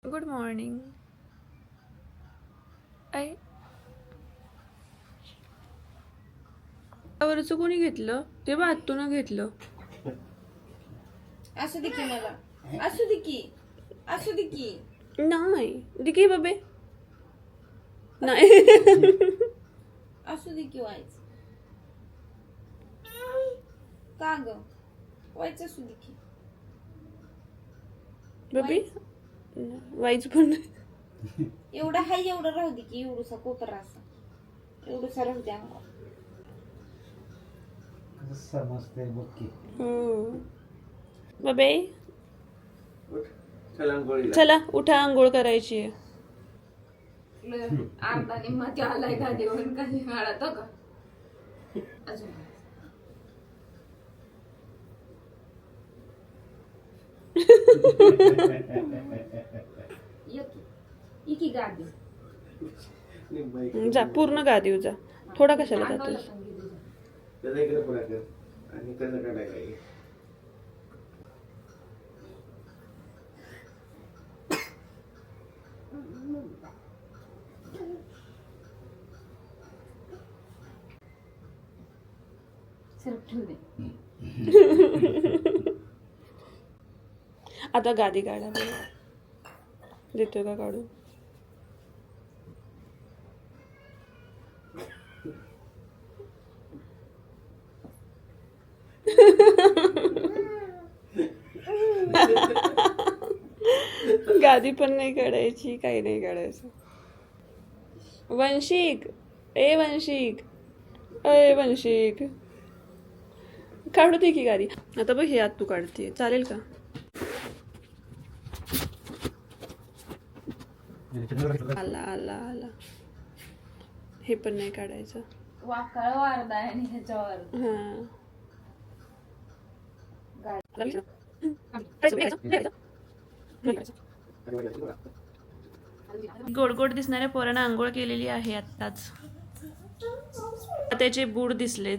Good morning. आई वरचं कोणी घेतलं ते बातून घेतलं. असू दे की मला असू दे की असू दे की नाही दिकी बाबे नाही. असू दे की व्हायचं का ग व्हायचं असू दे की बाबी वाईच पण नाही. एवढं हाय एवढं राहू दे की एवढूसा कोपरा असा एवढूसा राहू द्या समजते बघ की. बाबे चला उठा आंघोळ करायची आहे. अर्धा निम्मा ते आलाय गादीवरून कधी काढतो का अजून ये की गादी जा पूर्ण गादीव जा. थोडा कशाला जातोस. त्याला इकडे पुढे कर आणि त्याला काढायला ये. सिर्फ ठेवू दे आता गादी काढा बरं. देतोय का काढून. गादी पण नाही काढायची काही नाही काढायचं. वंशिक ए वंशिक अय वंशिक काढू दे की गादी. आता बघ हे आत तू काढते चालेल का. आला आला आला हे पण नाही काढायचं. वाकळ वारदा आहे आणि ह्याच्यावर हा गोड गोड दिसणाऱ्या पोरानं आंघोळ केलेली आहे आत्ताच. त्याचे बूट दिसलेत.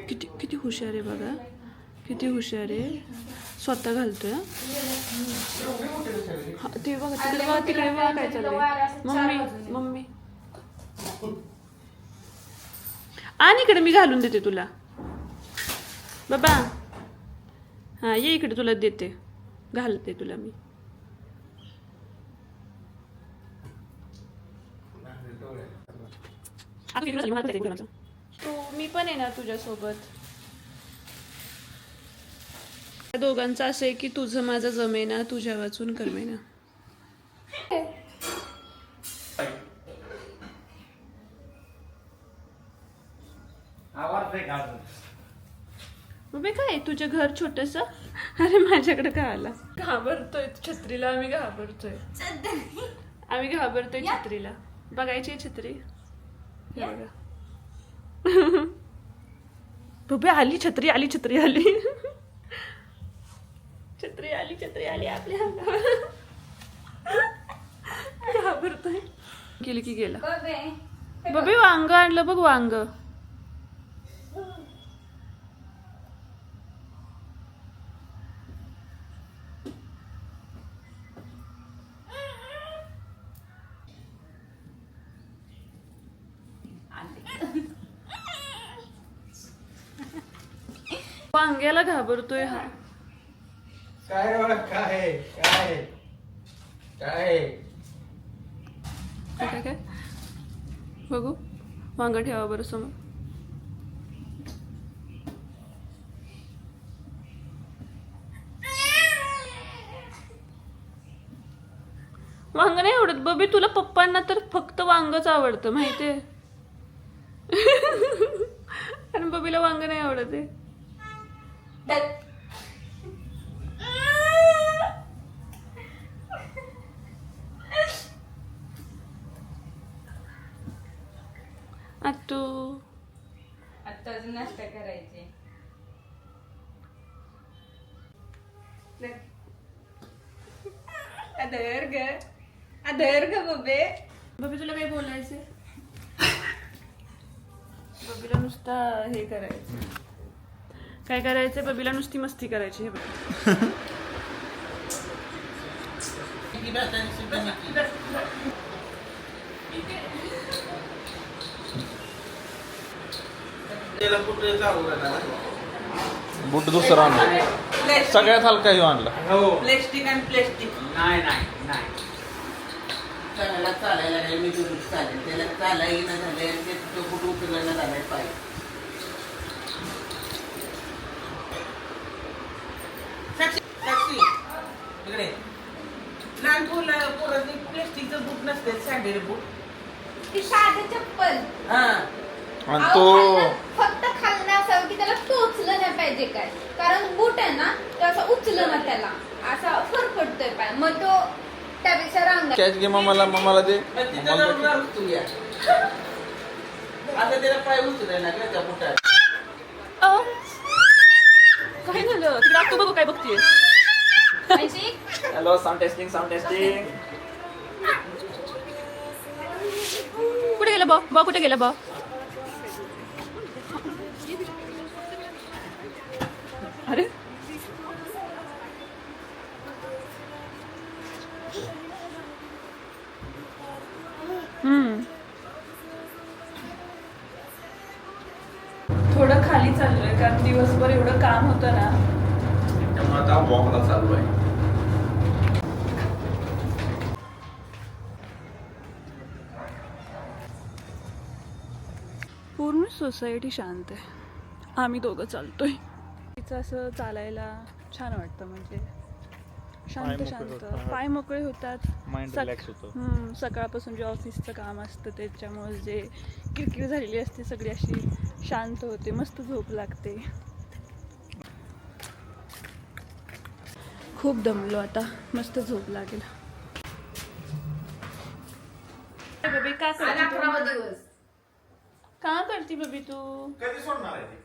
किती किती हुशार आहे बघा. किती हुशार आहे. स्वतः घालतोय. हा, ते बघा तिकडे बघा तिकडे बघा काय चाललंय. मम्मी मम्मी आणि इकडे मी घालून देते तुला बाबा. हा ये इकडे तुला देते घालते तुला मी. तू मी पण आहे ना तुझ्यासोबत. दोघांचं असं आहे की तुझं माझं जमेना तुझ्या वाचून करमेना. बाबे काय तुझं घर छोटस. अरे माझ्याकडे का आला. घाबरतोय छत्रीला. आम्ही घाबरतोय. आम्ही घाबरतोय छत्रीला. बघायची छत्री. हे बघा. बाबे आली छत्री आली छत्री आली. छत्री आली आपल्या अंगावर. घाबरतोय. गेली की गेला. बाबे वांग आणलं बघ वांग. वांग्याला घाबरतोय हा. काय रे बाळा, काय काय काय काय काय बघू. वांग ठेवा बरं समोर. वांग नाही आवडत बबी तुला. पप्पांना तर फक्त वांगच आवडतं माहितीये. आणि बबीला वांग नाही आवडत आहे. आत्तू आता अजून नाश्ता करायचे आदर ग बबे. बबी तुला काही बोलायचंय. बबीला नुसता हे करायचं. काय करायचंय बबीला नुसती मस्ती करायची हे बघ. त्याला कुठे चालू राहणार बूट दुसरा आणला सगळ्यात हलका ह्यो आणला प्लेस्टिक आणि प्लेस्टिक नाही नाही नाही चालायला नाही मी तुझं चालेल त्याला चालायला न झालंय ते कुठं उचलायला झालंय पाय साक्षी इकडे लहान पोरांनी प्लेस्टिकचं बूट नसते सँडल बूट ती साधं चप्पल हा आणि अहो, तो खालनं फक्त खालनं असावं की त्याला टोचलं नाही पाहिजे काय कारण बूट आहे ना तो असं उचलं ना त्याला असा फरफटतोय पाय मग तो त्यापेक्षा रांगा कॅच घे मामाला दे मग तिथं जाऊन उचलूया आता त्याला पाय उचलायला लागला त्या बुटात अहो, काय झालं तिकडे तू बघू काय बघतीये. हॅलो साऊंड टेस्टिंग कुठे गेलं बा कुठे गेलं बा. अरे थोडं खाली चाललोय कारण दिवसभर एवढं काम होतं ना. त्यामुळे आता वॉकला चालू आहे पूर्ण सोसायटी शांत आहे. आम्ही दोघं चालतोय. तिचं असं चालायला छान वाटतं म्हणजे शांत मोकळे शांत होतात. पाय मोकळे होतात. माइंड रिलॅक्स होतं. सकाळपासून जे ऑफिसचं काम असतं त्याच्यामुळे जे किरकिर झालेली असते सगळी अशी शांत होते. मस्त झोप लागते. खूप दमलो आता मस्त झोप लागेल. बबी का करते तू? दिवस का करते बबी तू. कधी सोडणार आहे